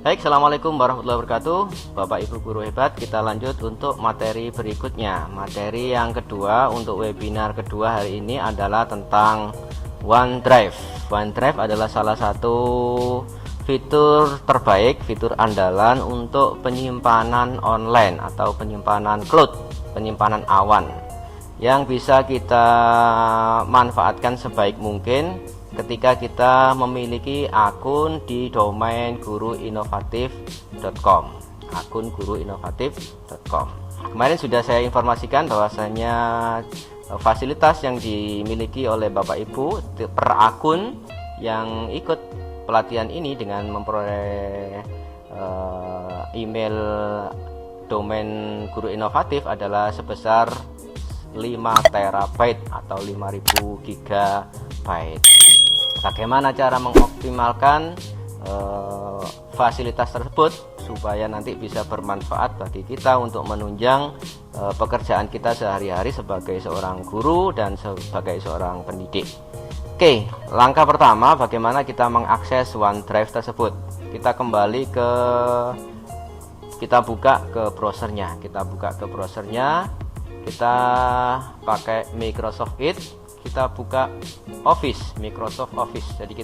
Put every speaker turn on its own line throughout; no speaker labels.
Baik, assalamualaikum warahmatullahi wabarakatuh, Bapak Ibu guru hebat. Kita lanjut untuk materi berikutnya. Materi yang kedua untuk webinar kedua hari ini adalah tentang OneDrive. OneDrive adalah salah satu fitur terbaik, fitur andalan untuk penyimpanan online atau penyimpanan cloud, penyimpanan awan, yang bisa kita manfaatkan sebaik mungkin ketika kita memiliki akun di domain guruinovatif.com. Akun guruinovatif.com. Kemarin sudah saya informasikan bahwasanya fasilitas yang dimiliki oleh Bapak Ibu per akun yang ikut pelatihan ini dengan memperoleh email domain Guru Inovatif adalah sebesar 5 terabyte atau 5000 gigabyte. Bagaimana cara mengoptimalkan fasilitas tersebut supaya nanti bisa bermanfaat bagi kita untuk menunjang pekerjaan kita sehari-hari sebagai seorang guru dan sebagai seorang pendidik. Oke, langkah pertama bagaimana kita mengakses OneDrive tersebut. Kita buka ke browsernya. Kita pakai Microsoft Edge. Kita buka Microsoft Office. Jadi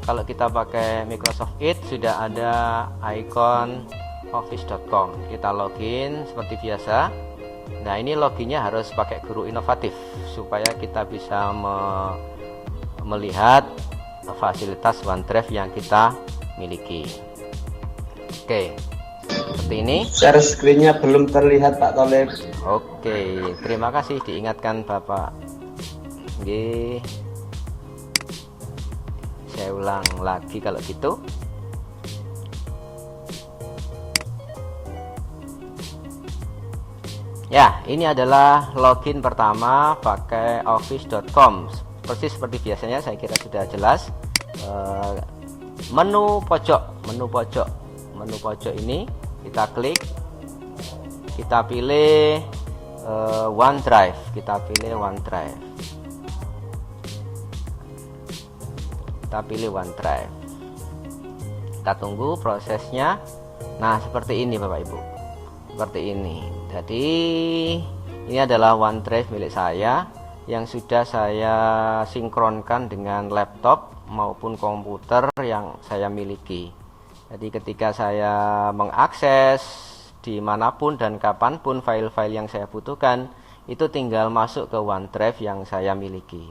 kalau kita pakai Microsoft Edge sudah ada icon office.com. Kita login seperti biasa. Nah, ini loginnya harus pakai Guru Inovatif supaya kita bisa melihat fasilitas OneDrive yang kita miliki. Oke, seperti ini.
Share screen-nya belum terlihat, Pak Tolib.
Oke, terima kasih diingatkan Bapak. Oke, saya ulang lagi kalau gitu. Ya, ini adalah login pertama pakai office.com. Persis seperti biasanya, saya kira sudah jelas. Menu pojok ini kita klik, kita pilih OneDrive. Kita pilih OneDrive. Kita tunggu prosesnya. Nah, seperti ini Bapak Ibu. Seperti ini. Jadi ini adalah OneDrive milik saya yang sudah saya sinkronkan dengan laptop maupun komputer yang saya miliki. Jadi ketika saya mengakses dimanapun dan kapanpun file-file yang saya butuhkan, itu tinggal masuk ke OneDrive yang saya miliki.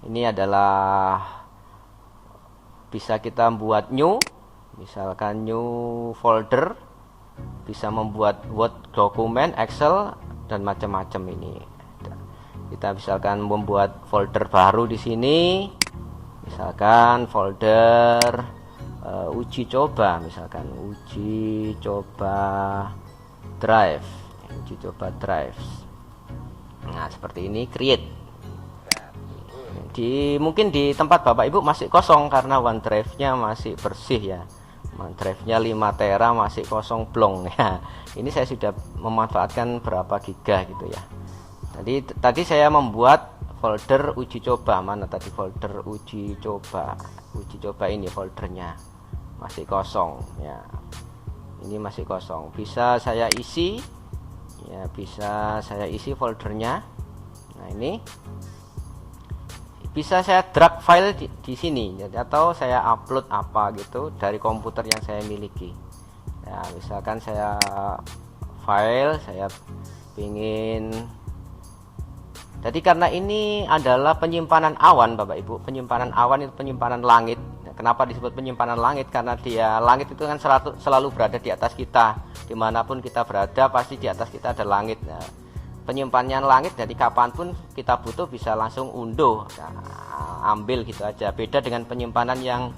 Ini adalah bisa kita buat misalkan new folder, bisa membuat Word dokumen, Excel, dan macam-macam ini. Kita misalkan membuat folder baru di sini, misalkan folder uji coba, uji coba drive. Nah, seperti ini, create. Mungkin di tempat Bapak Ibu masih kosong karena OneDrive-nya masih bersih ya. OneDrive-nya 5 tera masih kosong blong ya. Ini saya sudah memanfaatkan berapa giga gitu ya. Tadi saya membuat folder uji coba. Mana tadi folder uji coba? Uji coba ini foldernya masih kosong ya. Ini masih kosong. Bisa saya isi ya, foldernya. Nah, ini bisa saya drag file di sini, atau saya upload apa gitu dari komputer yang saya miliki. Ya, misalkan saya pingin. Jadi karena ini adalah penyimpanan awan Bapak Ibu, penyimpanan awan itu penyimpanan langit. Kenapa disebut penyimpanan langit? Karena langit itu kan selalu berada di atas kita. Dimanapun kita berada pasti di atas kita ada langit. Nah, penyimpanannya langit, jadi kapanpun kita butuh bisa langsung unduh, ambil gitu aja. Beda dengan penyimpanan yang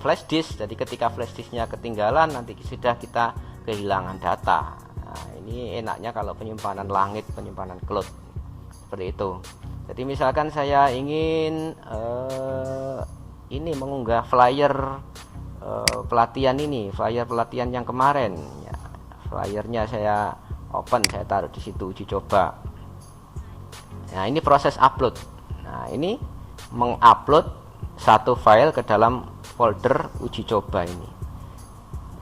flash disk. Jadi ketika flash disknya ketinggalan, nanti sudah kita kehilangan data. Nah, ini enaknya kalau penyimpanan langit, penyimpanan cloud seperti itu. Jadi misalkan saya ingin mengunggah flyer pelatihan yang kemarin ya. Flyernya saya open, saya taruh di situ, uji coba. Nah, ini proses upload. Nah, ini mengupload satu file ke dalam folder uji coba ini.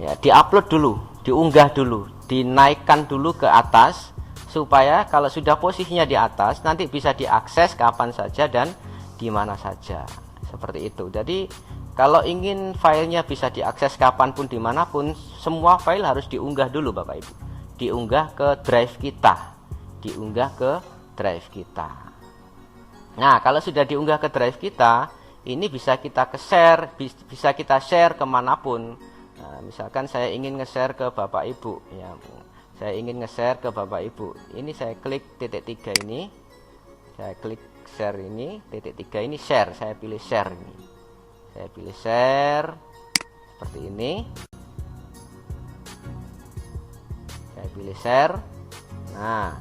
Ya, diupload dulu, diunggah dulu, dinaikkan dulu ke atas supaya kalau sudah posisinya di atas nanti bisa diakses kapan saja dan di mana saja. Seperti itu. Jadi kalau ingin filenya bisa diakses kapanpun dimanapun, semua file harus diunggah dulu Bapak Ibu. Diunggah ke drive kita. Diunggah ke drive kita. Nah, kalau sudah diunggah ke drive kita, ini bisa kita share, bisa kita share kemanapun. Nah, misalkan saya ingin nge-share ke Bapak Ibu, ya, saya ingin nge-share ke Bapak Ibu. Ini saya klik titik 3 ini, saya klik share ini, titik 3 ini share, saya pilih share ini, saya pilih share seperti ini, saya pilih share. Nah,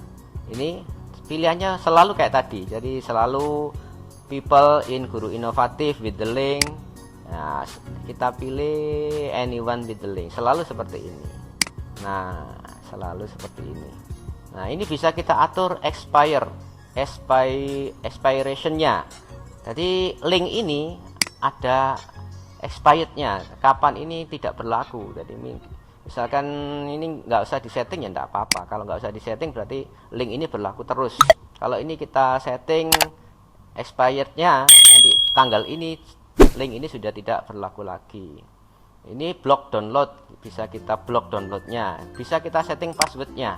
ini pilihannya selalu kayak tadi, jadi selalu people in Guru Inovatif with the link. Nah, kita pilih anyone with the link, selalu seperti ini. Nah, selalu seperti ini. Nah, ini bisa kita atur expiration-nya. Jadi link ini ada expired-nya, kapan ini tidak berlaku. Jadi misalkan ini nggak usah disetting ya nggak apa-apa. Kalau nggak usah disetting berarti link ini berlaku terus. Kalau ini kita setting expired-nya, nanti tanggal ini link ini sudah tidak berlaku lagi. Ini block download, bisa kita block downloadnya, bisa kita setting passwordnya,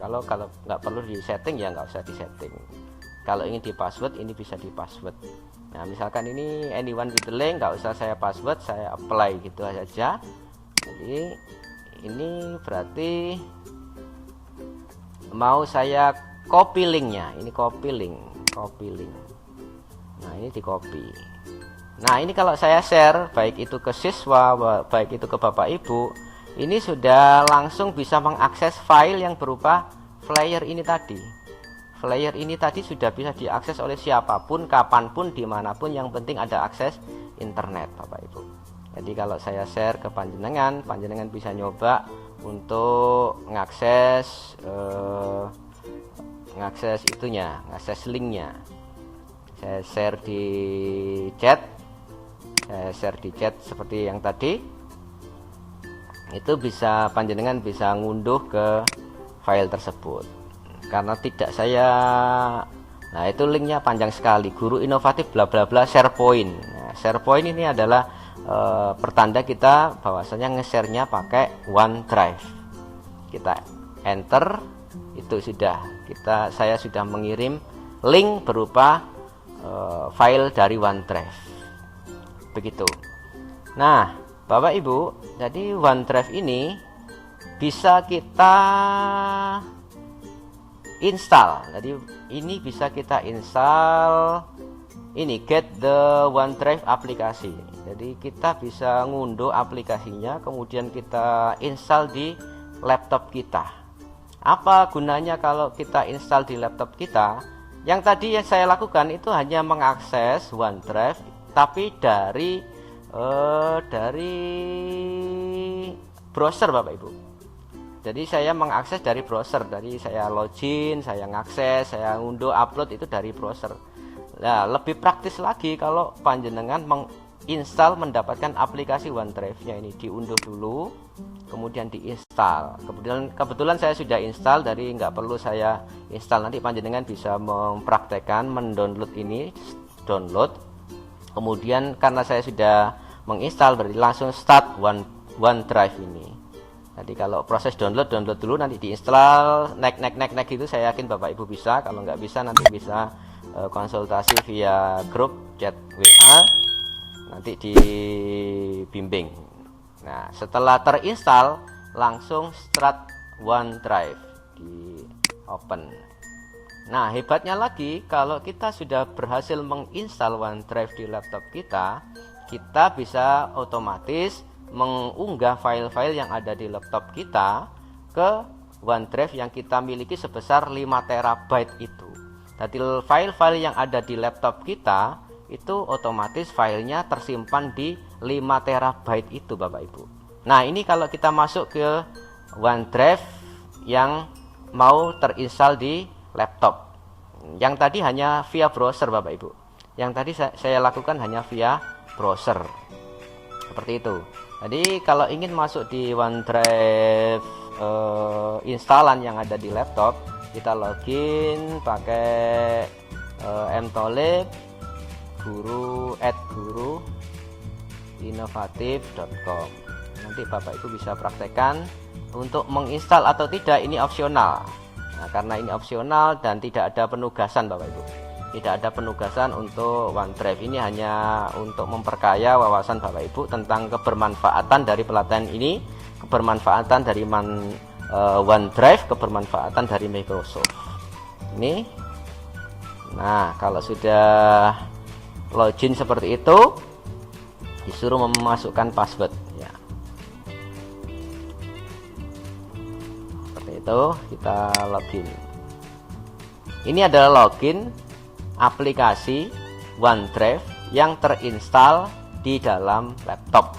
Kalau nggak perlu di setting ya nggak usah di setting. Kalau ingin di password, ini bisa di password. Nah, misalkan ini anyone with the link, nggak usah saya password, saya apply gitu saja. Jadi ini berarti mau saya copy linknya, ini copy link. Nah, ini di copy. Nah, ini kalau saya share baik itu ke siswa, baik itu ke Bapak Ibu, ini sudah langsung bisa mengakses file yang berupa flyer ini tadi. Flyer ini tadi sudah bisa diakses oleh siapapun, kapanpun, dimanapun, yang penting ada akses internet Bapak Ibu. Jadi kalau saya share ke panjenengan bisa nyoba untuk ngakses linknya. Saya share di chat, seperti yang tadi. Itu bisa panjenengan bisa ngunduh ke file tersebut. Karena tidak saya, nah itu linknya panjang sekali, Guru Inovatif bla bla bla SharePoint. Nah, SharePoint ini adalah pertanda kita bahwasanya nge-share-nya pakai OneDrive. Kita enter, itu sudah saya sudah mengirim link berupa file dari OneDrive. Begitu. Nah, Bapak Ibu, jadi OneDrive ini bisa kita install. Jadi ini bisa kita install ini get the OneDrive aplikasi. Jadi kita bisa ngunduh aplikasinya, kemudian kita install di laptop kita. Apa gunanya kalau kita install di laptop kita? Yang tadi yang saya lakukan itu hanya mengakses OneDrive, tapi dari browser Bapak Ibu. Jadi saya mengakses dari browser, dari saya login, saya ngakses, saya ngunduh, upload itu dari browser. Nah, lebih praktis lagi kalau panjenengan menginstal, mendapatkan aplikasi OneDrive-nya ini, diunduh dulu, kemudian diinstal. Kebetulan saya sudah install, dari nggak perlu saya install. Nanti panjenengan bisa mempraktekkan mendownload ini, download. Kemudian karena saya sudah menginstal, berarti langsung start OneDrive ini. Jadi kalau proses download dulu, nanti diinstal, next itu saya yakin Bapak Ibu bisa. Kalau nggak bisa nanti bisa konsultasi via grup chat WA, nanti dibimbing. Nah, setelah terinstall langsung start OneDrive, di open. Nah, hebatnya lagi kalau kita sudah berhasil menginstal OneDrive di laptop kita bisa otomatis mengunggah file-file yang ada di laptop kita ke OneDrive yang kita miliki sebesar 5 TB itu. Jadi file-file yang ada di laptop kita itu otomatis filenya tersimpan di 5 TB itu Bapak Ibu. Nah, ini kalau kita masuk ke OneDrive yang mau terinstall di laptop. Yang tadi hanya via browser Bapak Ibu. Yang tadi saya lakukan hanya via browser. Seperti itu. Jadi kalau ingin masuk di OneDrive instalan yang ada di laptop, kita login pakai mtolib guru@guruinovatif.com. Nanti Bapak Ibu bisa praktekkan. Untuk menginstal atau tidak ini opsional. Nah, karena ini opsional dan tidak ada penugasan Bapak Ibu. Tidak ada penugasan untuk OneDrive, ini hanya untuk memperkaya wawasan Bapak Ibu tentang kebermanfaatan dari pelatihan ini, kebermanfaatan dari OneDrive, kebermanfaatan dari Microsoft. Ini. Nah, kalau sudah login seperti itu, disuruh memasukkan password ya. Seperti itu, kita login. Ini adalah login aplikasi OneDrive yang terinstal di dalam laptop.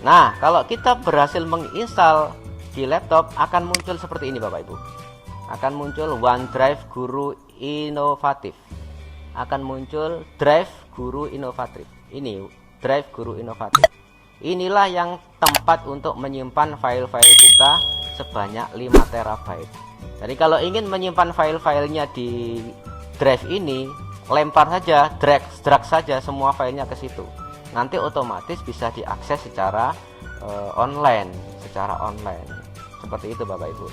Nah, kalau kita berhasil menginstal di laptop, akan muncul seperti ini Bapak Ibu. Akan muncul OneDrive Guru Inovatif. Akan muncul Drive Guru Inovatif. Ini Drive Guru Inovatif. Inilah yang tempat untuk menyimpan file-file kita sebanyak 5 TB. Jadi kalau ingin menyimpan file-filenya di drive ini, lempar saja, drag saja semua filenya ke situ. Nanti otomatis bisa diakses secara online. Seperti itu Bapak Ibu.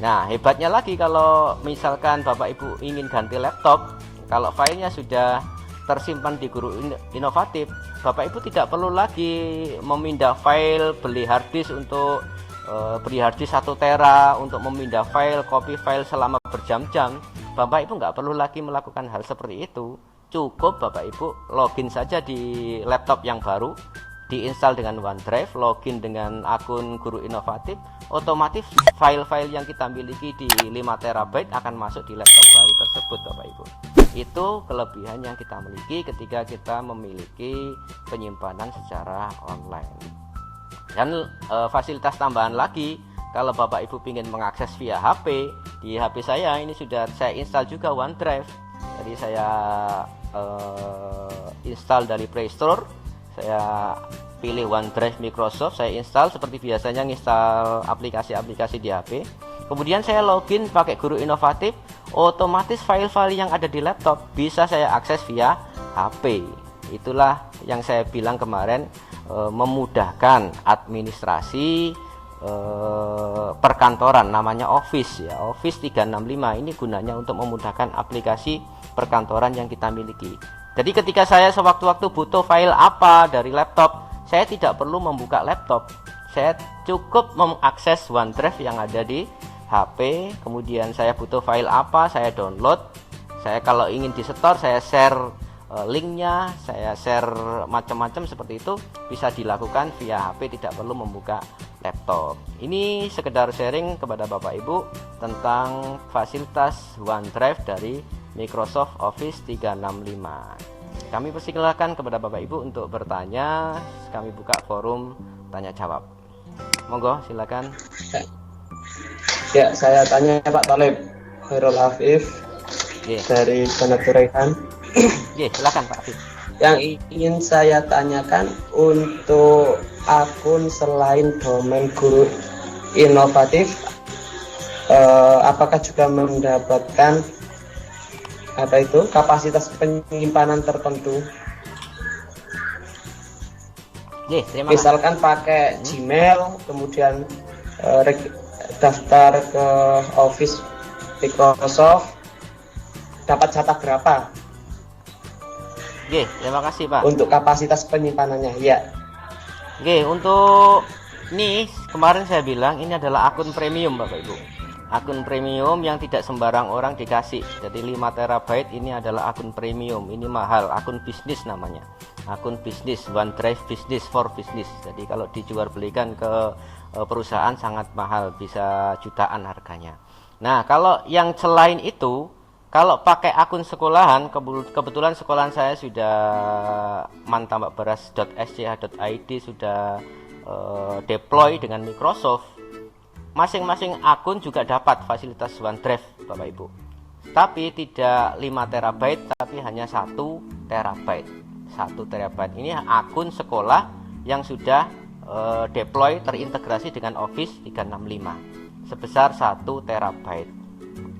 Nah, hebatnya lagi kalau misalkan Bapak Ibu ingin ganti laptop, kalau filenya sudah tersimpan di Guru Inovatif, Bapak Ibu tidak perlu lagi memindah file, beli harddisk untuk beli harddisk 1 tera untuk memindah file, copy file selama berjam-jam. Bapak Ibu nggak perlu lagi melakukan hal seperti itu. Cukup Bapak Ibu login saja di laptop yang baru, diinstal dengan OneDrive, login dengan akun Guru Inovatif, otomatis file-file yang kita miliki di 5 TB akan masuk di laptop baru tersebut Bapak Ibu. Itu kelebihan yang kita miliki ketika kita memiliki penyimpanan secara online. Dan fasilitas tambahan lagi, kalau Bapak Ibu ingin mengakses via HP, di HP saya ini sudah saya install juga OneDrive. Jadi saya install dari Play Store, saya pilih OneDrive Microsoft, saya install seperti biasanya install aplikasi-aplikasi di HP. Kemudian saya login pakai Guru Inovatif, otomatis file-file yang ada di laptop bisa saya akses via HP. Itulah yang saya bilang kemarin, memudahkan administrasi perkantoran, namanya Office ya. Office 365 ini gunanya untuk memudahkan aplikasi perkantoran yang kita miliki. Jadi ketika saya sewaktu-waktu butuh file apa dari laptop, saya tidak perlu membuka laptop. Saya cukup mengakses OneDrive yang ada di HP. Kemudian saya butuh file apa, saya download. Saya kalau ingin di store, saya share linknya, saya share macam-macam seperti itu, bisa dilakukan via HP, tidak perlu membuka laptop. Ini sekedar sharing kepada Bapak Ibu tentang fasilitas OneDrive dari Microsoft Office 365. Kami persilakan kepada Bapak Ibu untuk bertanya. Kami buka forum tanya jawab. Monggo silakan.
Ya, saya tanya Pak Tolib, Khairul Afif dari Sanad Rehan.
Silakan Pak Afif.
Yang ingin saya tanyakan, untuk akun selain domain Guru Inovatif, apakah juga mendapatkan kapasitas penyimpanan tertentu? Misalkan pakai Gmail, kemudian daftar ke Office Microsoft, dapat jatah berapa?
Terima kasih Pak.
Untuk kapasitas penyimpanannya, ya.
Untuk ini kemarin saya bilang ini adalah akun premium Bapak Ibu. Akun premium yang tidak sembarang orang dikasih. Jadi 5 TB ini adalah akun premium. Ini mahal, akun bisnis namanya. Akun bisnis, OneDrive Business for Business. Jadi kalau dijual belikan ke perusahaan sangat mahal, bisa jutaan harganya. Nah, kalau yang selain itu, kalau pakai akun sekolahan, kebetulan sekolahan saya sudah mantambakberas.sch.id sudah deploy dengan Microsoft. Masing-masing akun juga dapat fasilitas OneDrive Bapak Ibu. Tapi tidak 5 TB, tapi hanya 1 TB. 1 TB ini akun sekolah yang sudah deploy terintegrasi dengan Office 365 sebesar 1 terabyte.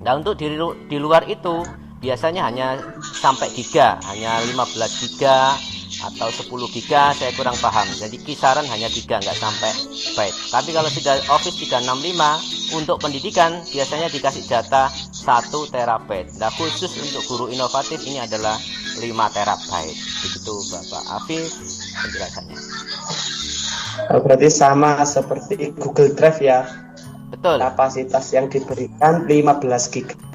Nah, untuk di luar itu biasanya hanya sampai giga, hanya 15 giga atau 10 giga, saya kurang paham. Jadi kisaran hanya giga, nggak sampai byte. Tapi kalau sudah Office 365 untuk pendidikan biasanya dikasih jatah 1 terabyte. Nah, khusus untuk guru inovatif ini adalah 5 terabyte. Begitu Bapak Afif penjelasannya.
Berarti sama seperti Google Drive ya.
Betul.
Kapasitas yang diberikan 15 GB.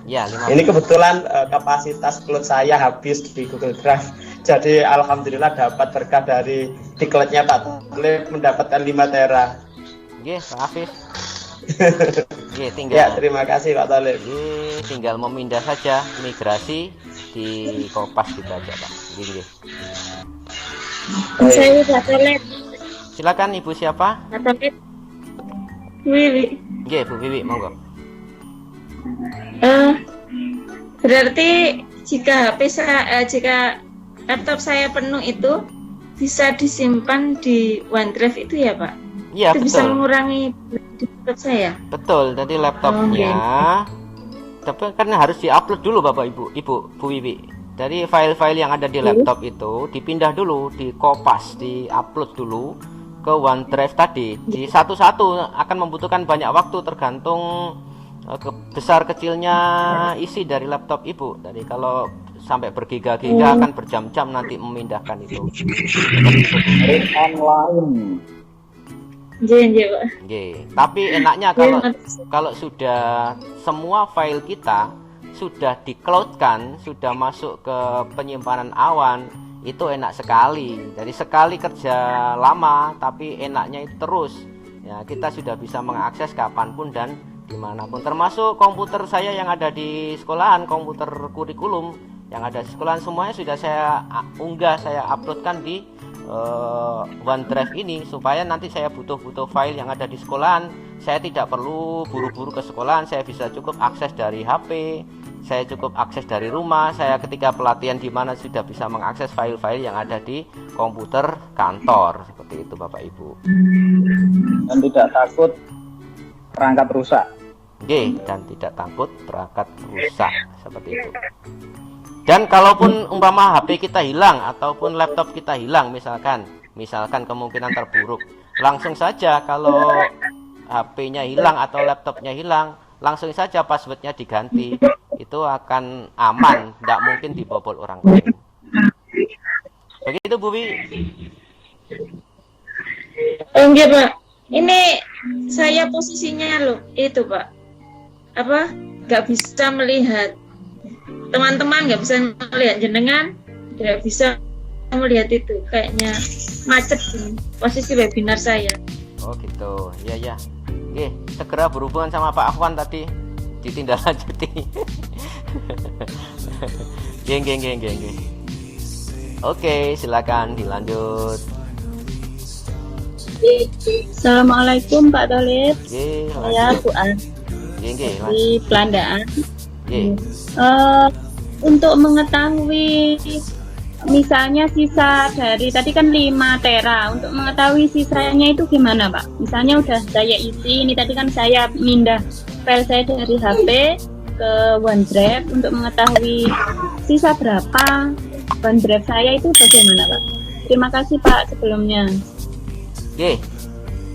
Ya, 15.
Ini kebetulan kapasitas cloud saya habis di Google Drive. Jadi alhamdulillah dapat berkah dari diklatnya Pak Talib mendapatkan 5 tera.
Nggih, Pak Afif. Nggih, tinggal.
Ya, terima kasih Pak Talib.
Nggih, tinggal memindah saja migrasi di Kopas kita aja, Pak. Nggih.
Saya Pak Talib.
Silakan Ibu siapa?
Pak Talib. Wiwi.
Nggih, Bu Wiwi, monggo.
Berarti jika jika laptop saya penuh itu bisa disimpan di OneDrive itu ya Pak?
Iya,
itu
betul.
Bisa mengurangi di laptop saya.
Betul, jadi laptopnya tapi kan harus diupload dulu Bapak Ibu, Bu Wiwi. Dari file-file yang ada di laptop itu dipindah dulu, di Kopas, di-upload dulu ke OneDrive tadi. Di satu-satu akan membutuhkan banyak waktu tergantung besar kecilnya isi dari laptop Ibu. Jadi kalau sampai bergiga-giga akan berjam-jam nanti memindahkan itu.
Online.
Iya, Pak.
Tapi enaknya kalau sudah semua file kita sudah di-cloudkan, sudah masuk ke penyimpanan awan, itu enak sekali. Jadi sekali kerja lama tapi enaknya itu terus ya, kita sudah bisa mengakses kapanpun dan dimanapun, termasuk komputer saya yang ada di sekolahan, komputer kurikulum yang ada di sekolahan semuanya sudah saya unggah, saya uploadkan di OneDrive ini, supaya nanti saya butuh file yang ada di sekolahan, saya tidak perlu buru-buru ke sekolahan, saya bisa cukup akses dari HP, saya cukup akses dari rumah, saya ketika pelatihan di mana sudah bisa mengakses file-file yang ada di komputer kantor. Seperti itu Bapak Ibu.
Dan tidak takut perangkat rusak.
Dan tidak takut perangkat rusak. Seperti itu. Dan kalaupun umpama HP kita hilang ataupun laptop kita hilang, misalkan kemungkinan terburuk, langsung saja kalau HP-nya hilang atau laptopnya hilang, langsung saja passwordnya diganti, itu akan aman, tidak mungkin dibobol orang lain. Begitu Bu Wi.
Enggak Pak, ini saya posisinya loh itu Pak, nggak bisa melihat teman-teman, nggak bisa melihat jenengan, nggak bisa melihat itu, kayaknya macet posisi webinar saya.
Oh gitu, ya. Segera berhubungan sama Pak Afwan tadi, ditindaklanjuti. Geng. Oke, silakan dilanjut.
Assalamualaikum Pak Talib. Saya Bu An
di
Pelandaan. Untuk mengetahui misalnya sisa dari tadi kan 5 tera, untuk mengetahui sisanya itu gimana Pak? Misalnya udah saya isi, ini tadi kan saya pindah file saya dari HP ke OneDrive, untuk mengetahui sisa berapa OneDrive saya itu bagaimana Pak? Terima kasih Pak sebelumnya.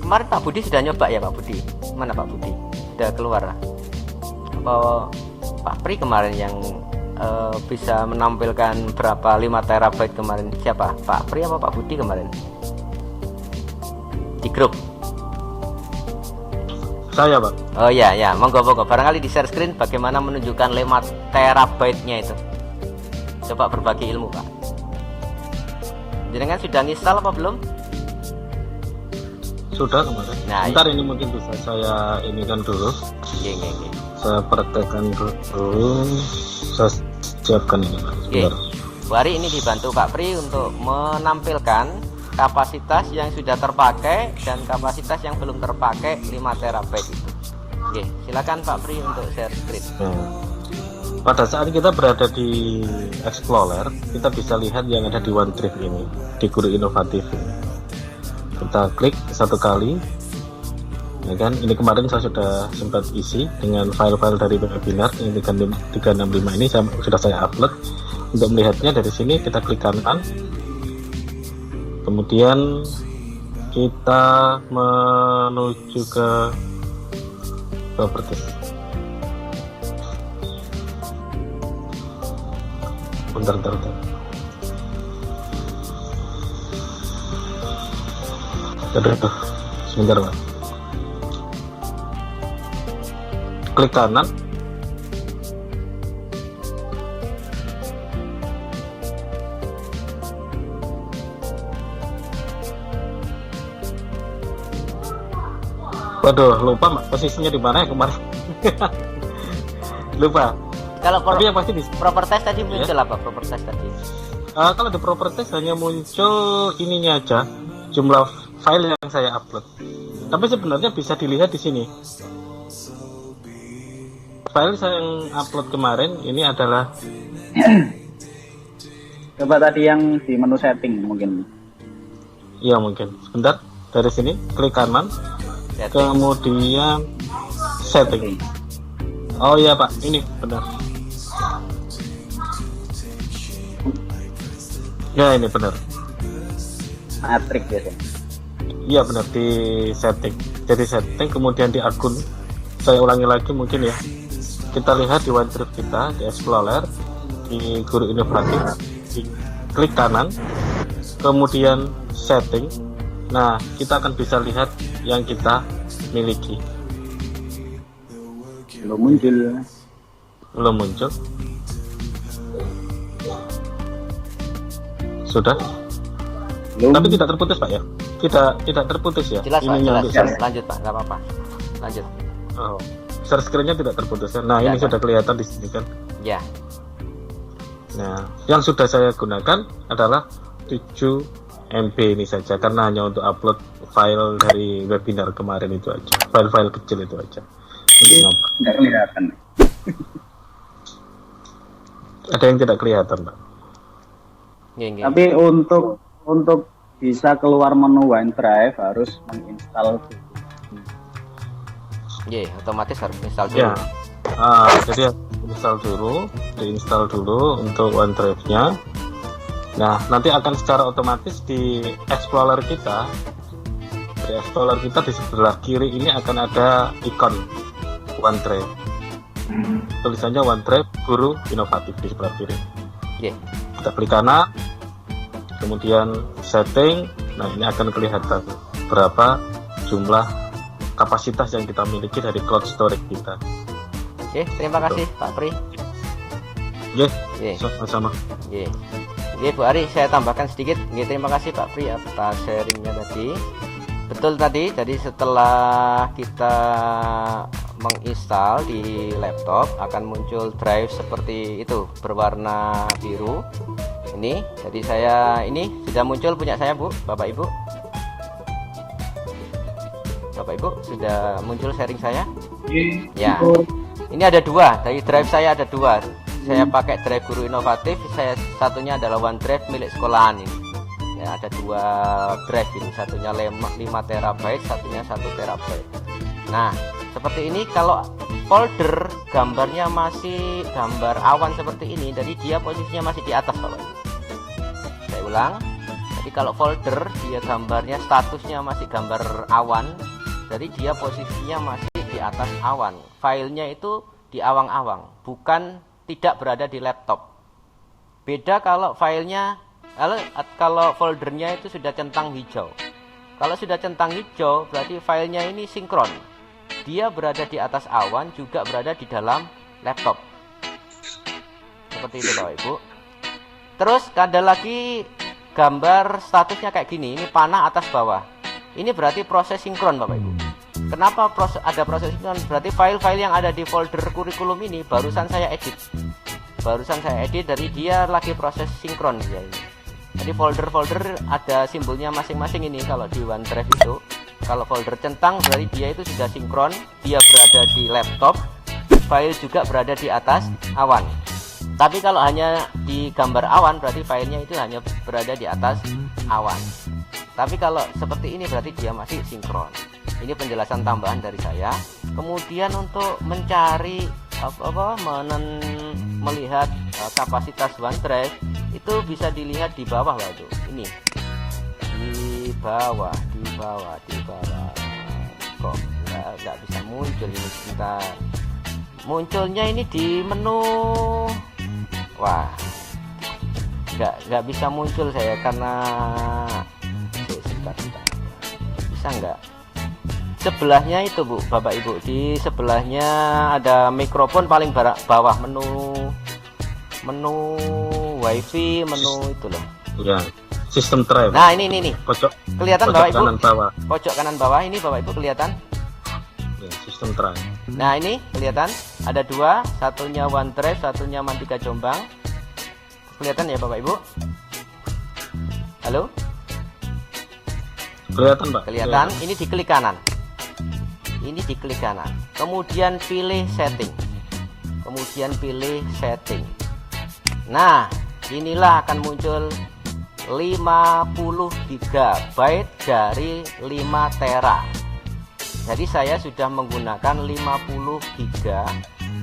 Kemarin Pak Budi sudah nyoba ya Pak Budi? Mana Pak Budi? Sudah keluar? Apa Pak Pri kemarin yang bisa menampilkan berapa 5 terabyte kemarin? Siapa? Pak Pri apa Pak Budi kemarin? Di grup?
Saya Pak.
Oh ya, monggo. Barangkali di share screen bagaimana menunjukkan 5 terabyte-nya itu. Coba berbagi ilmu Pak. Jenengan sudah install apa belum?
Sudah kemarin.
Nah,
ntar ini mungkin bisa saya inikan dulu.
Geng.
Saya praktekkan dulu. Saya siapkan ini Pak.
Bu Ari ini dibantu Pak Pri untuk menampilkan kapasitas yang sudah terpakai dan kapasitas yang belum terpakai 5 terabyte itu. Silakan Pak Pri untuk share screen.
Pada saat kita berada di Explorer, kita bisa lihat yang ada di OneDrive ini, di Guru Inovatif ini. kita klik satu kali, ya kan. Ini kemarin saya sudah sempat isi dengan file-file dari webinar ini 365 ini sudah saya upload. Untuk melihatnya dari sini kita klik kanan, kemudian kita menuju ke properties. Bentar. Aduh, sebentar Pak. Klik kanan. Waduh, lupa Mak, posisinya di mana ya kemarin. Lupa.
Kalau
Tapi yang pasti di
properties tadi muncul apa properties tadi?
kalau di properties hanya muncul ininya aja, jumlah file yang saya upload. Tapi sebenarnya bisa dilihat di sini. File saya yang upload kemarin ini adalah
Coba tadi yang di menu setting mungkin.
iya mungkin. Sebentar, dari sini klik kanan, kemudian setting. Oh iya Pak, ini benar. Ya ini benar.
Matrix biasanya.
Iya benar, di setting. Jadi setting, kemudian di akun. Saya ulangi lagi mungkin ya. Kita lihat di OneDrive kita, di Explorer, di Guru Inovatif, di klik kanan, kemudian setting. Nah, kita akan bisa lihat yang kita miliki.
Belum muncul.
Belum muncul. Sudah.
Belum.
Tapi tidak terputus Pak ya? Tidak terputus ya?
Jelas Pak,
Ininya
jelas.
untuk-
Lanjut Pak, nggak apa-apa. Lanjut.
Oh, share screen-nya tidak terputus ya? Nah,
Ya,
ini
Pak.
sudah kelihatan di sini kan?
Ya.
Nah, yang sudah saya gunakan adalah 7 MB ini saja, karena hanya untuk upload file dari webinar kemarin itu aja, file-file kecil itu aja. Untuk nampak.
Tidak kelihatan.
Ada yang tidak kelihatan Pak?
Nggih.
Tapi untuk bisa keluar menu OneDrive harus menginstal.
Nggih, otomatis harus install dulu.
Ya. Jadi diinstal dulu untuk OneDrive-nya. Nah, nanti akan secara otomatis di Explorer kita, di sebelah kiri ini akan ada ikon OneDrive. Tulisannya OneDrive Guru Inovatif di sebelah kiri.
Nggih.
Kita klik kanan, kemudian setting. Nah, ini akan kelihatan berapa jumlah kapasitas yang kita miliki dari cloud storage kita.
Oke, terima kasih Pak Pri.
Yes,
Nggih.
sama-sama.
Nggih. Nggih Bu Ari, saya tambahkan sedikit. Nggih, terima kasih Pak Pri atas sharingnya tadi. Betul tadi, jadi setelah kita menginstal di laptop akan muncul drive seperti itu berwarna biru. Ini, jadi saya ini sudah muncul punya saya Bu, Bapak Ibu. Bapak Ibu sudah muncul sharing saya? Ya. Ini ada dua, dari drive saya ada dua. Saya pakai drive Guru Inovatif, satunya adalah OneDrive milik sekolahan ini. Ya, ada dua drive ini, satunya 5 terabyte, satunya 1 terabyte. Nah, seperti ini kalau folder gambarnya masih gambar awan seperti ini, jadi dia posisinya masih di atas Bapak. Saya ulang. Jadi kalau folder dia gambarnya statusnya masih gambar awan, jadi dia posisinya masih di atas awan. Filenya itu di awang-awang, bukan tidak berada di laptop. Beda kalau filenya, kalau foldernya itu sudah centang hijau. Kalau sudah centang hijau, berarti filenya ini sinkron. Dia berada di atas awan, juga berada di dalam laptop. Seperti itu Bapak Ibu. Terus ada lagi gambar statusnya kayak gini, ini panah atas bawah. Ini berarti proses sinkron Bapak Ibu. Kenapa ada proses sinkron? Berarti file-file yang ada di folder kurikulum ini barusan saya edit. Dari dia lagi proses sinkron ya ini. Jadi folder-folder ada simbolnya masing-masing ini kalau di OneDrive itu. Kalau folder centang berarti dia itu sudah sinkron, dia berada di laptop, file juga berada di atas awan. Tapi kalau hanya di gambar awan berarti filenya itu hanya berada di atas awan. Tapi kalau seperti ini berarti dia masih sinkron. Ini penjelasan tambahan dari saya. Kemudian untuk mencari melihat kapasitas OneDrive itu bisa dilihat di bawah Pak itu. Ini di bawah. Kok nggak bisa muncul ini, sebentar. Munculnya ini di menu. Wah, nggak bisa muncul saya karena sebentar. Bisa nggak? Sebelahnya itu Bu, Bapak Ibu, di sebelahnya ada mikrofon paling bawah, menu wifi, menu itu loh.
Ya, sistem drive.
Nah ini
Pojok
kelihatan Bapak Ibu,
kanan bawah.
pojok kanan bawah ini Bapak Ibu kelihatan.
Ya, sistem drive.
Nah ini kelihatan ada dua, satunya OneDrive, satunya Mantika Jombang. Kelihatan ya Bapak Ibu? Halo?
Kelihatan Pak?
Kelihatan. Ini diklik kanan. Ini diklik kanan. Kemudian pilih setting. Nah, inilah akan muncul 50 GB dari 5 tera. Jadi saya sudah menggunakan 50 GB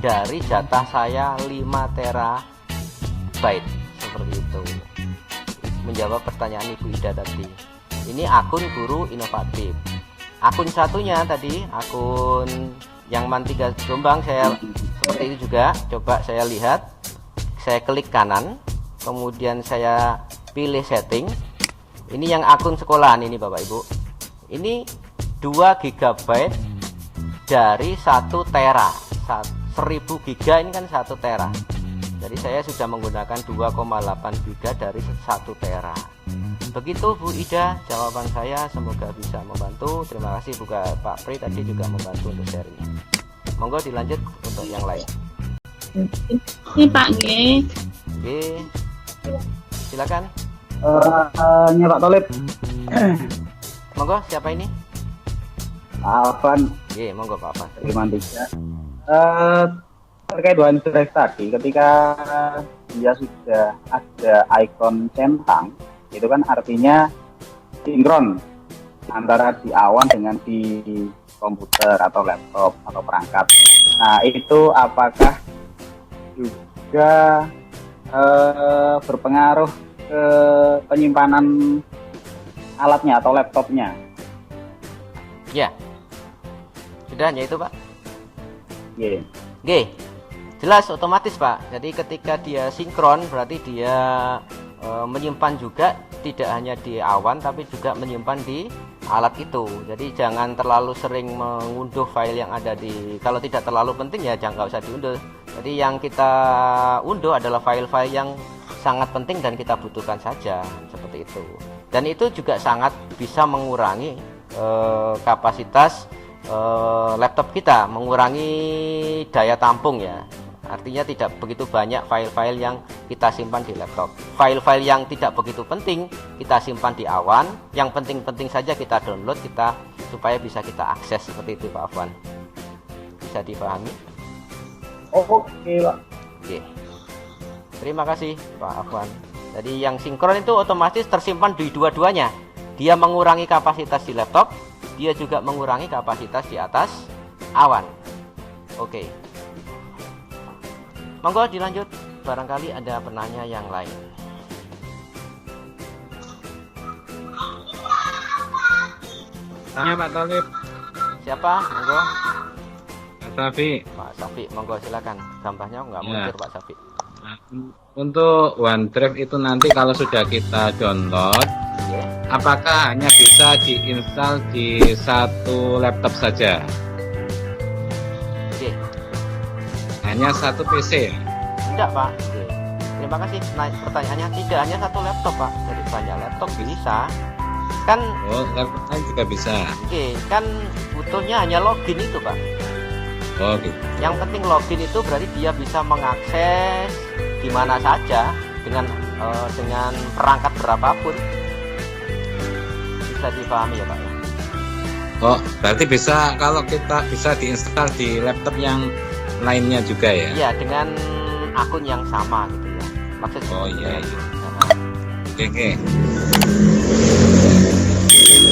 dari jatah saya 5 terabyte. Seperti itu. Menjawab pertanyaan Ibu Ida tadi. Ini akun Guru Inovatif. Akun satunya tadi, akun yang Mantika Jombang, saya seperti itu juga. Coba saya lihat. Saya klik kanan, kemudian saya pilih setting. Ini yang akun sekolahan ini Bapak Ibu. Ini 2 GB dari 1 tera. 1000 GB ini kan 1 tera. Jadi saya sudah menggunakan 2,8 GB dari 1 tera. Begitu Bu Ida jawaban saya, semoga bisa membantu. Terima kasih Pak Pri tadi juga membantu untuk sharing. Monggo dilanjut untuk yang lain.
Ini Pak G.
Oke. Silakan.
Pak Tolib.
Monggo siapa ini?
Afan.
Oke, monggo Pak Afan.
Dari Mantika. Terkait OneDrive tadi, ketika dia sudah ada ikon centang, itu kan artinya sinkron antara di awan dengan di komputer atau laptop atau perangkat. Nah, itu apakah juga berpengaruh ke penyimpanan alatnya atau laptopnya?
Ya. Sudah hanya itu Pak?
Yeah.
Oke. Jelas otomatis Pak. Jadi ketika dia sinkron berarti dia menyimpan juga tidak hanya di awan tapi juga menyimpan di alat itu. Jadi jangan terlalu sering mengunduh file yang ada di, kalau tidak terlalu penting ya jangan, nggak usah diunduh. Jadi yang kita unduh adalah file-file yang sangat penting dan kita butuhkan saja, seperti itu. Dan itu juga sangat bisa mengurangi kapasitas laptop kita, mengurangi daya tampung ya. Artinya tidak begitu banyak file-file yang kita simpan di laptop. File-file yang tidak begitu penting kita simpan di awan. Yang penting-penting saja kita download, supaya bisa kita akses, seperti itu Pak Afwan. Bisa dipahami?
Oke Pak.
Oke. Terima kasih Pak Afwan. Jadi yang sinkron itu otomatis tersimpan di dua-duanya. Dia mengurangi kapasitas di laptop, dia juga mengurangi kapasitas di atas awan. Oke. Monggo dilanjut, barangkali ada penanya yang lain.
Tanya Pak Tolib.
Siapa? Monggo.
Pak Safi.
Pak Safi, monggo silakan. Gambarnya nggak muncul Pak Safi.
Untuk OneDrive itu nanti kalau sudah kita download, apakah hanya bisa diinstal di satu laptop saja?
Oke.
Hanya satu PC?
Tidak Pak. Oke. Terima kasih. Nah, pertanyaannya tidak hanya satu laptop Pak, jadi banyak laptop bisa. Kan?
Oh, laptop lain juga bisa.
Oke, kan butuhnya hanya login itu Pak.
Oh gitu.
Yang penting login itu berarti dia bisa mengakses di mana saja dengan perangkat berapapun. Bisa dipahami ya Pak ya?
Oh, berarti bisa, kalau kita bisa diinstal di laptop yang lainnya juga ya?
Iya, dengan akun yang sama gitu ya. Maksudnya.
Oh iya.
Nah,
Oke.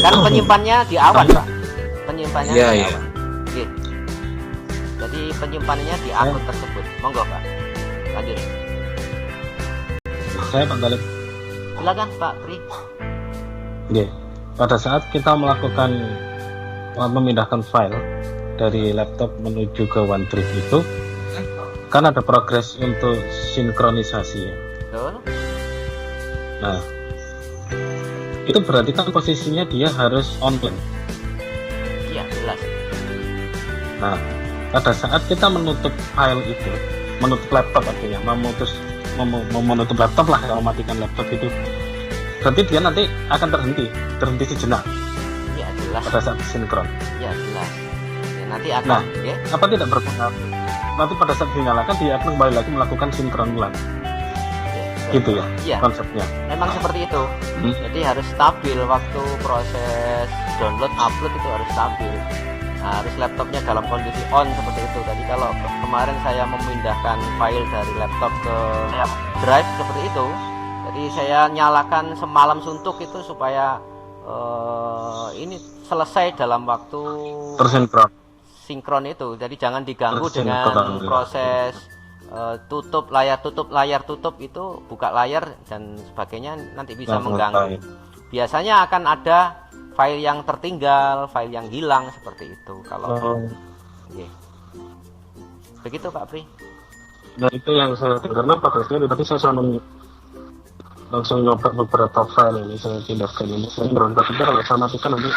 Kan penyimpannya di awan, Pak. Penyimpannya
Iya,
di
iya.
awan. Oke. Jadi penyimpanannya di akun tersebut. Monggo, Pak. Lanjut.
Saya Pak Galip.
Silakan, Pak Pri.
Oke. Pada saat kita melakukan memindahkan file dari laptop menuju ke OneDrive itu, kan ada progres untuk sinkronisasi ya.
Betul.
Nah, itu berarti kan posisinya dia harus online.
Iya, jelas.
Nah, pada saat kita menutup file itu, menutup laptop artinya, menutup laptop lah, mematikan laptop itu, berarti dia nanti akan terhenti sejenak
Iya, jelas.
pada saat sinkron.
Iya, jelas. Ya, nanti akan,
Nah,
ya.
apa tidak berpengaruh? Nanti pada saat dinyalakan dia akan kembali lagi melakukan sinkron ulang, gitu ya
Iya.
konsepnya.
Memang seperti itu.
Hmm.
Jadi harus stabil waktu proses download upload itu harus stabil. Nah, harus laptopnya dalam kondisi on seperti itu. Tadi kalau kemarin saya memindahkan file dari laptop ke drive seperti itu. Jadi saya nyalakan semalam suntuk itu supaya ini selesai dalam waktu
Tersinkron.
sinkron itu. Jadi jangan diganggu
Tersinkron,
dengan
ya.
proses tutup layar tutup itu, buka layar dan sebagainya, nanti bisa
Nah,
mengganggu. Biasanya akan ada file yang tertinggal, file yang hilang seperti itu. Kalau Oke. Begitu Pak Pri.
Nah, itu yang saya karena pada saat tadi saya langsung nyoba beberapa file ini, saya pindahkan ini sinkron, tapi kalau saya matikan nanti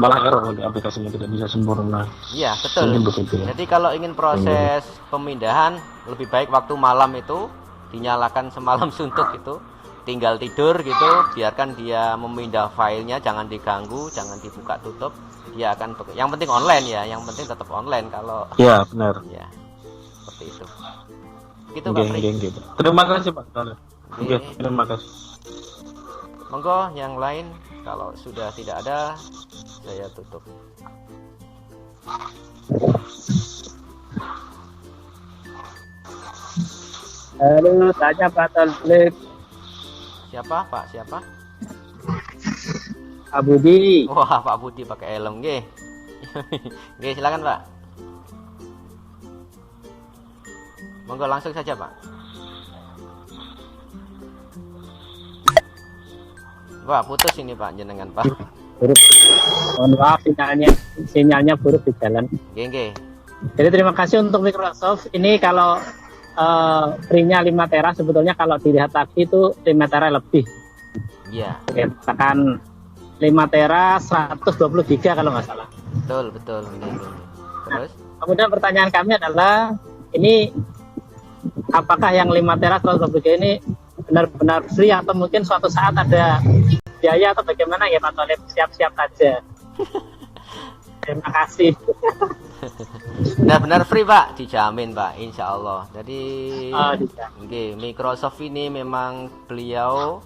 malah error, nanti aplikasinya tidak bisa sempurna.
Iya, betul.
Mungkin begitu ya.
Jadi kalau ingin proses pemindahan, lebih baik waktu malam itu dinyalakan semalam suntuk itu, tinggal tidur gitu, biarkan dia memindah filenya, jangan diganggu, jangan dibuka tutup, dia akan yang penting online ya, yang penting tetap online kalau
Iya, benar.
ya seperti itu. Gitu Pak Pri.
Gitu. Terima kasih Pak.
Oke.
Oke, terima kasih.
Monggo yang lain, kalau sudah tidak ada saya tutup.
Halo, tanya Pak Talib.
Siapa Pak? Siapa?
Pak Budi.
Wah, Pak Budi pakai helm nggih. Nggih, silakan Pak. Monggo langsung saja Pak. Wah, putus ini Pak jenengan Pak.
Buruk. Mohon maaf, sinyalnya buruk di jalan.
Nggih, nggih.
Jadi terima kasih untuk Microsoft. Ini kalau free-nya 5 tera, sebetulnya kalau dilihat lagi itu 5 tera lebih.
Iya.
Oke, katakan 5 tera 120 giga kalau nggak salah.
Betul, betul. Nggih, nggih. Terus?
Kemudian pertanyaan kami adalah, ini apakah yang 5 tera 120 giga ini benar-benar free atau mungkin suatu saat ada biaya atau bagaimana ya Pak Tolib? Siap-siap saja. Terima kasih.
Benar-benar free Pak, dijamin Pak, insya Allah. Jadi
dijamin.
nggih, Microsoft ini memang beliau,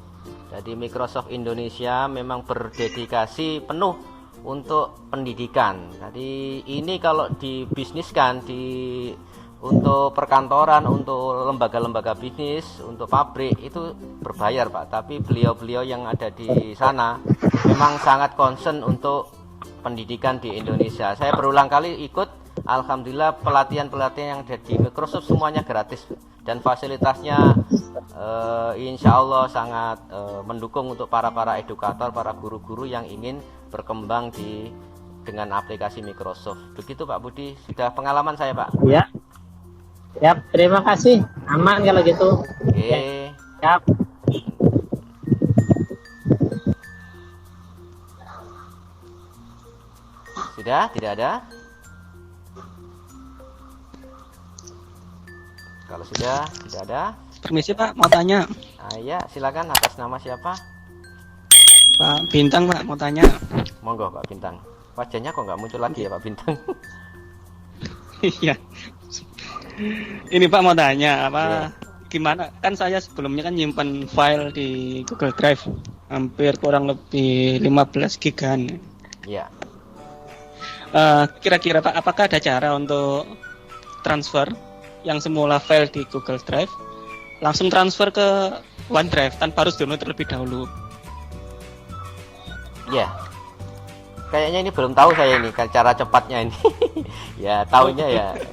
jadi Microsoft Indonesia memang berdedikasi penuh untuk pendidikan. Jadi ini kalau dibisniskan untuk perkantoran, untuk lembaga-lembaga bisnis, untuk pabrik itu berbayar Pak. Tapi beliau-beliau yang ada di sana memang sangat concern untuk pendidikan di Indonesia. Saya berulang kali ikut, alhamdulillah pelatihan-pelatihan yang ada di Microsoft semuanya gratis dan fasilitasnya insya Allah sangat mendukung untuk para edukator, para guru-guru yang ingin berkembang dengan aplikasi Microsoft. Begitu Pak Budi, sudah pengalaman saya Pak.
Ya. Siap, terima kasih. Aman kalau gitu.
Oke.
Siap.
Sudah, tidak ada? Kalau sudah tidak ada,
Permisi Pak, mau tanya.
ya silakan, atas nama siapa?
Pak Bintang Pak, mau tanya.
Monggo Pak Bintang. Wajahnya kok nggak muncul lagi ya Pak Bintang?
Iya. Ini Pak mau tanya apa?
Iya.
Gimana? Kan saya sebelumnya kan nyimpan file di Google Drive hampir kurang lebih 15 gigaan.
Iya.
Kira-kira Pak, apakah ada cara untuk transfer yang semula file di Google Drive langsung transfer ke OneDrive tanpa harus download terlebih dahulu?
Iya. kayaknya ini belum tahu saya ini cara cepatnya ini. Ya tahunya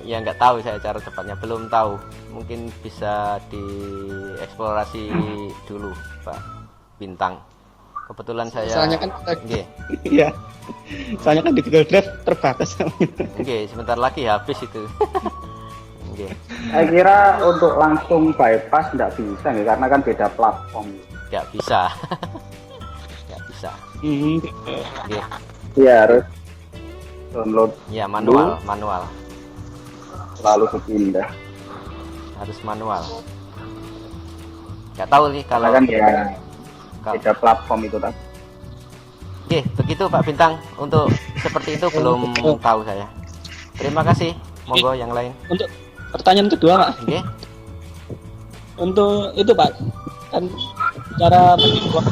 ya nggak tahu saya cara cepatnya, belum tahu. Mungkin bisa dieksplorasi dulu Pak Bintang. Kebetulan saya
Soalnya kan
nggih.
iya. Soalnya kan di Google Drive terbatas.
Nggih, sebentar lagi habis itu. Nggih.
Saya kira untuk langsung bypass nggak bisa nih, karena kan beda platform.
Nggak bisa. Nggak bisa. Nggih.
Iya, harus download
Ya manual.
lalu dipindah.
Harus manual. Nggak tahu nih
Karena
kalau
kan ya beda platform itu tadi.
Oke, begitu Pak Bintang. Untuk seperti itu belum tahu saya. Terima kasih. Monggo yang lain.
Untuk pertanyaan kedua, Pak.
Oke.
Untuk itu, Pak. Kan cara membuat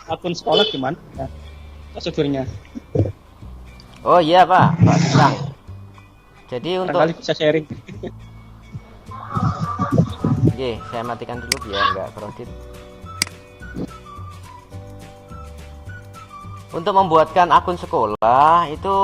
akun sekolah gimana? Ya, prosedurnya.
Oh iya Pak Bintang. Jadi untuk
Barangkali bisa sharing.
Oke, saya matikan dulu biar nggak kredit. Untuk membuatkan akun sekolah itu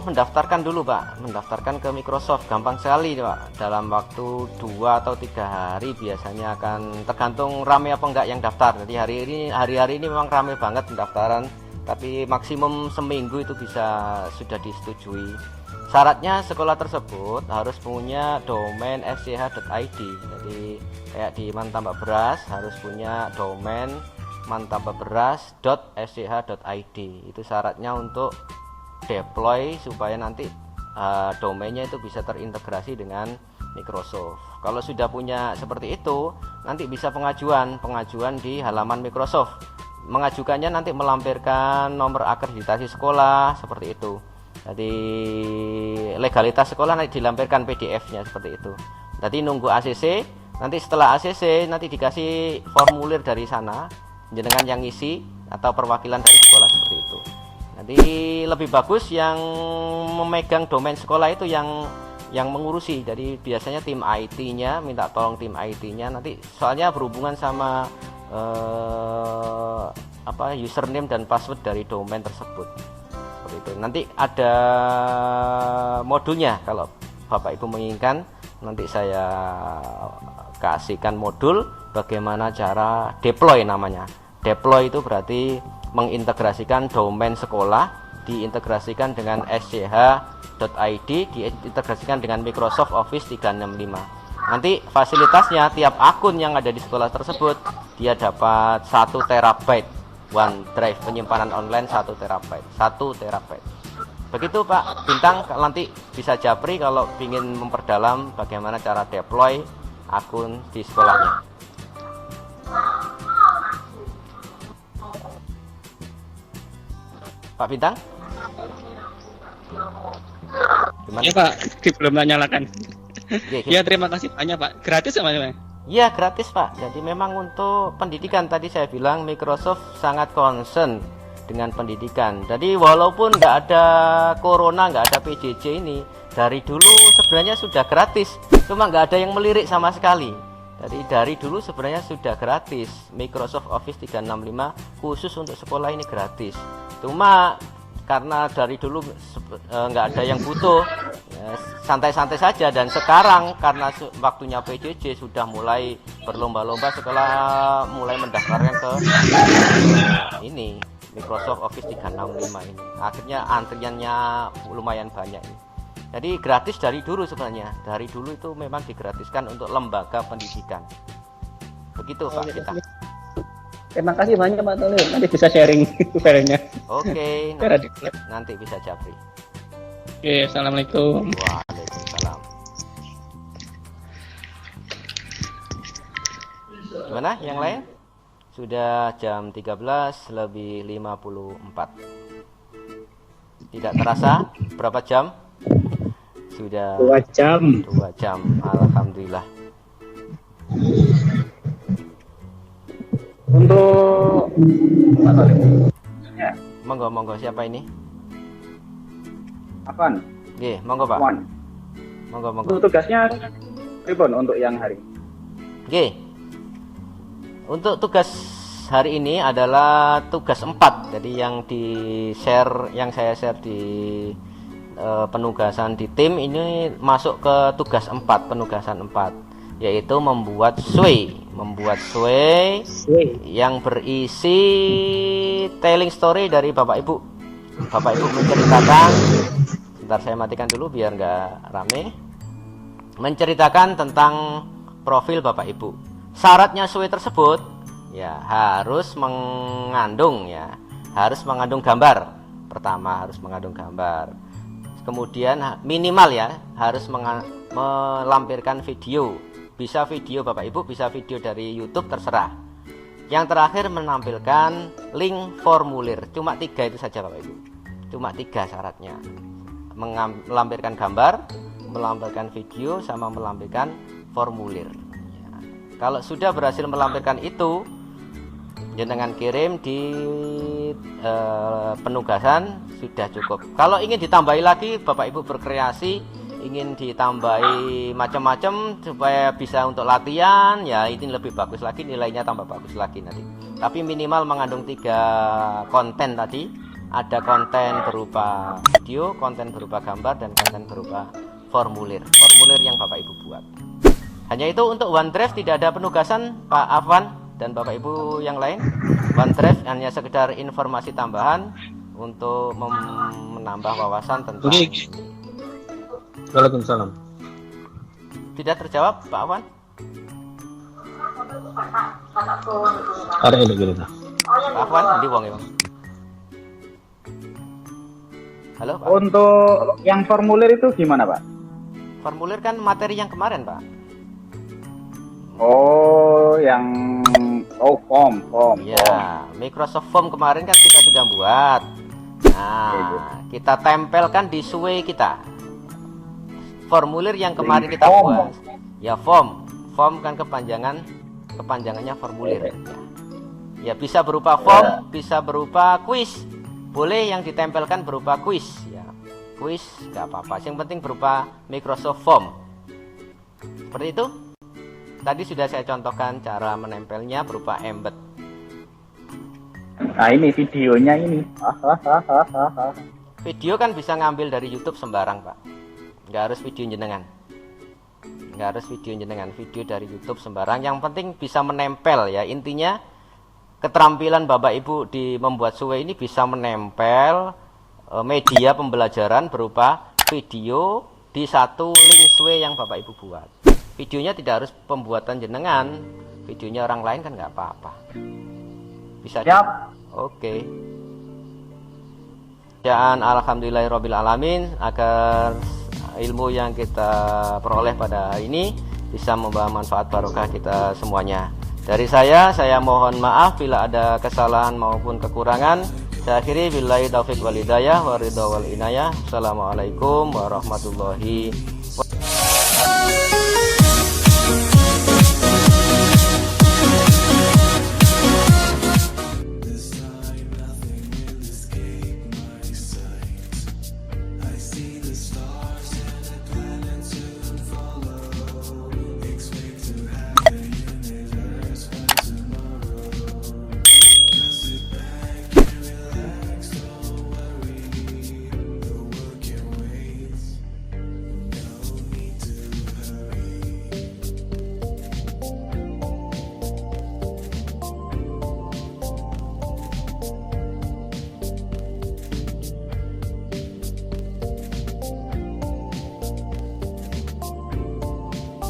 mendaftarkan dulu Pak, mendaftarkan ke Microsoft, gampang sekali Pak. Dalam waktu 2 atau 3 hari biasanya akan, tergantung rame apa enggak yang daftar. Jadi hari-hari ini memang rame banget pendaftaran, tapi maksimum seminggu itu bisa sudah disetujui. Syaratnya sekolah tersebut harus punya domain fch.id. Jadi kayak di Mantambak Beras harus punya domain mantambakberas.fch.id. Itu syaratnya untuk deploy supaya nanti domainnya itu bisa terintegrasi dengan Microsoft. Kalau sudah punya seperti itu, nanti bisa pengajuan di halaman Microsoft. Mengajukannya nanti melampirkan nomor akreditasi sekolah seperti itu. Jadi legalitas sekolah nanti dilampirkan PDF-nya seperti itu. Nanti nunggu ACC, nanti setelah ACC nanti dikasih formulir dari sana, jenengan yang ngisi atau perwakilan dari sekolah seperti itu. Nanti lebih bagus yang memegang domain sekolah itu yang mengurusi. Jadi biasanya tim IT-nya, minta tolong tim IT-nya nanti, soalnya berhubungan sama username dan password dari domain tersebut. Seperti itu. Nanti ada modulnya, kalau Bapak Ibu menginginkan nanti saya kasihkan modul bagaimana cara deploy namanya. Deploy itu berarti mengintegrasikan domain sekolah, diintegrasikan dengan fch.id, diintegrasikan dengan Microsoft Office 365. Nanti fasilitasnya tiap akun yang ada di sekolah tersebut dia dapat 1 terabyte OneDrive, penyimpanan online 1 terabyte. Begitu Pak Bintang, nanti bisa japri kalau ingin memperdalam bagaimana cara deploy akun di sekolahnya. Pak Bintang? Gimana?
Ya Pak, belum nyalakan.
Oke.
Ya terima kasih banyak Pak. Gratis sama Pak?
Ya gratis Pak. Jadi memang untuk pendidikan tadi saya bilang Microsoft sangat concern dengan pendidikan. Jadi walaupun nggak ada corona, nggak ada PJJ ini, dari dulu sebenarnya sudah gratis. Cuma nggak ada yang melirik sama sekali. Jadi dari dulu sebenarnya sudah gratis. Microsoft Office 365 khusus untuk sekolah ini gratis. Cuma karena dari dulu nggak ada yang butuh, ya, santai-santai saja. Dan sekarang karena waktunya PJJ sudah mulai berlomba-lomba, sekolah mulai mendaftarkan ke ini Microsoft Office 365 ini. Akhirnya antriannya lumayan banyak ini. Jadi gratis dari dulu sebenarnya. Dari dulu itu memang digratiskan untuk lembaga pendidikan. Begitu Pak kita.
Terima kasih banyak Pak Tolil. Nanti bisa sharing filenya.
Oke, nanti bisa japri.
Oke, assalamualaikum.
Waalaikumsalam. Gimana yang lain? Sudah jam 13:54. Tidak terasa berapa jam? Sudah
2 jam.
2 jam. Alhamdulillah.
Untuk
Monggo siapa ini?
apaan?
Nggih, monggo Pak.
One.
Monggo.
Untuk tugasnya pripun untuk yang hari?
Oke. Untuk tugas hari ini adalah tugas 4. Jadi yang saya share di penugasan di tim ini masuk ke tugas 4, penugasan 4, yaitu membuat sway yang berisi telling story dari Bapak Ibu. Bapak Ibu menceritakan, sebentar saya matikan dulu biar nggak rame, menceritakan tentang profil Bapak Ibu. Syaratnya sway tersebut ya harus mengandung gambar. Pertama harus mengandung gambar. Kemudian minimal ya harus melampirkan video. Bisa video Bapak Ibu, bisa video dari YouTube, terserah. Yang terakhir menampilkan link formulir. Cuma 3 itu saja Bapak Ibu. Cuma 3 syaratnya. Melampirkan gambar, melampirkan video, sama melampirkan formulir. Ya. Kalau sudah berhasil melampirkan itu, jenengan kirim di penugasan sudah cukup. Kalau ingin ditambahi lagi, Bapak Ibu berkreasi, ingin ditambahi macam-macam supaya bisa untuk latihan, ya ini lebih bagus lagi, nilainya tambah bagus lagi nanti. Tapi minimal mengandung 3 konten tadi. Ada konten berupa video, konten berupa gambar, dan konten berupa formulir yang Bapak Ibu buat. Hanya itu. Untuk OneDrive tidak ada penugasan Pak Afwan dan Bapak Ibu yang lain. OneDrive hanya sekedar informasi tambahan untuk menambah wawasan tentang ini.
Waalaikumsalam.
Tidak terjawab Pak Afwan?
Ada ini gini.
Pak Afwan di wong ya. Halo Pak.
Untuk yang formulir itu gimana Pak?
Formulir kan materi yang kemarin Pak.
Oh, form.
Ya, Microsoft Form kemarin kan kita sudah buat. Nah, kita tempelkan di sway kita. Formulir yang kemarin kita buat. Ya, form kan kepanjangannya formulir. Ya, bisa berupa form, bisa berupa quiz. Boleh yang ditempelkan berupa quiz ya. Quiz nggak apa-apa, yang penting berupa Microsoft Form. Seperti itu. Tadi sudah saya contohkan cara menempelnya berupa embed.
Nah, ini videonya ini.
Video kan bisa ngambil dari YouTube sembarang Pak. Nggak harus video jenengan. Video dari YouTube sembarang. Yang penting bisa menempel ya. Intinya keterampilan Bapak Ibu di membuat sway ini bisa menempel media pembelajaran berupa video di satu link sway yang Bapak Ibu buat. Videonya tidak harus pembuatan jenengan, videonya orang lain kan nggak apa-apa. Bisa.
Siap.
Oke. Dan alhamdulillahirabbil alamin, agar ilmu yang kita peroleh pada hari ini bisa membawa manfaat barokah kita semuanya. Dari saya mohon maaf bila ada kesalahan maupun kekurangan. Saya akhiri billahi taufiq wal hidayah wa ridha wal inayah. Assalamualaikum warahmatullahi